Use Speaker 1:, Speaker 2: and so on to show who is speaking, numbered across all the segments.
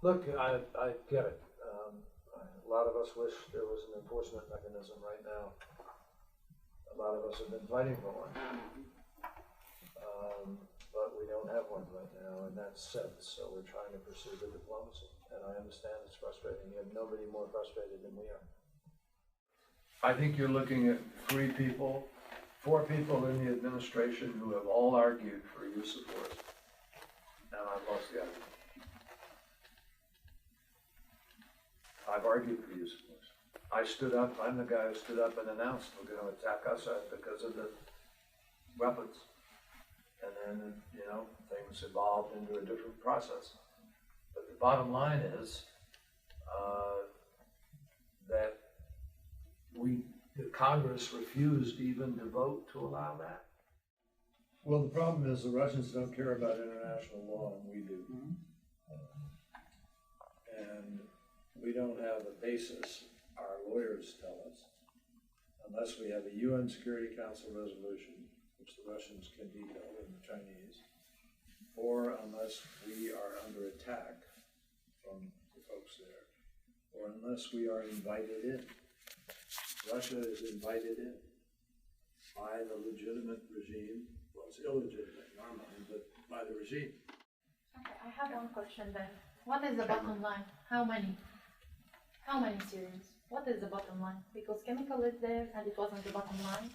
Speaker 1: Look, I get it. A lot of us wish there was an enforcement mechanism right now. A lot of us have been fighting for one. But we don't have one right now in that sense, so we're trying to pursue the diplomacy. And I understand it's frustrating. You have nobody more frustrated than we are. I think you're looking at 4 people in the administration who have all argued for use of force. And I've lost the argument. I've argued for use of force. I stood up, I'm the guy who stood up and announced we're going to attack us because of the weapons. And then, you know, things evolved into a different process. But the bottom line is that the Congress refused even to vote to allow that.
Speaker 2: Well, the problem is the Russians don't care about international law, and we do. And we don't have a basis, our lawyers tell us, unless we have a UN Security Council resolution, which the Russians can veto and the Chinese, or unless we are under attack from the folks there, or unless we are invited in. Russia is invited in by the legitimate regime. Well, it's illegitimate in our mind, but by the regime.
Speaker 3: Okay, I have one question then. What is the bottom line? How many Syrians? What is the bottom line? Because chemical is there and it wasn't the bottom line.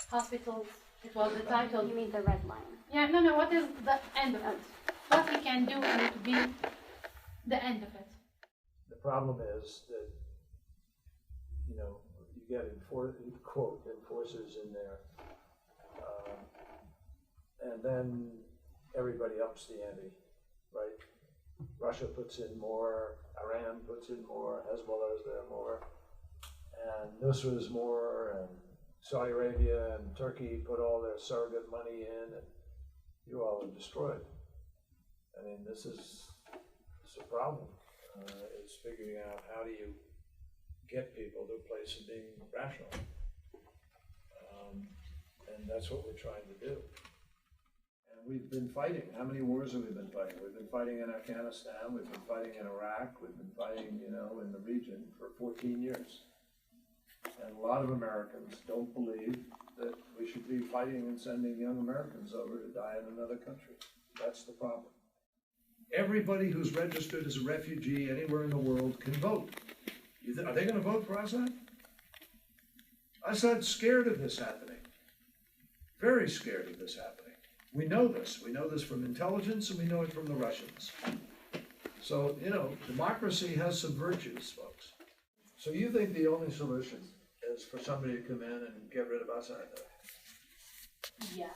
Speaker 3: Hospitals, it was the title.
Speaker 4: You mean the red line?
Speaker 3: Yeah, no, what is the end of it? What we can do and it be the end of it?
Speaker 1: The problem is that, you know, you get quote enforcers in there, and then everybody ups the ante, right? Russia puts in more, Iran puts in more, Hezbollah is there more, and Nusra is more, and Saudi Arabia and Turkey put all their surrogate money in, and you all are destroyed. I mean, it's a problem. It's figuring out how do you get people to a place of being rational. And that's what we're trying to do. And we've been fighting. How many wars have we been fighting? We've been fighting in Afghanistan, we've been fighting in Iraq, we've been fighting, you know, in the region for 14 years. And a lot of Americans don't believe that we should be fighting and sending young Americans over to die in another country. That's the problem. Everybody who's registered as a refugee anywhere in the world can vote. Are they going to vote for Assad? Assad's scared of this happening. Very scared of this happening. We know this. We know this from intelligence, and we know it from the Russians. So, you know, democracy has some virtues, folks. So you think the only solution is for somebody to come in and get rid of Assad?
Speaker 3: Yes.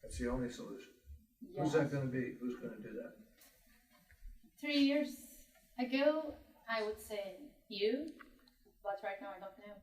Speaker 1: That's the only solution.
Speaker 3: Yes.
Speaker 1: Who's that going to be? Who's going to do that?
Speaker 3: 3 years ago, I would say you, but right now I don't know.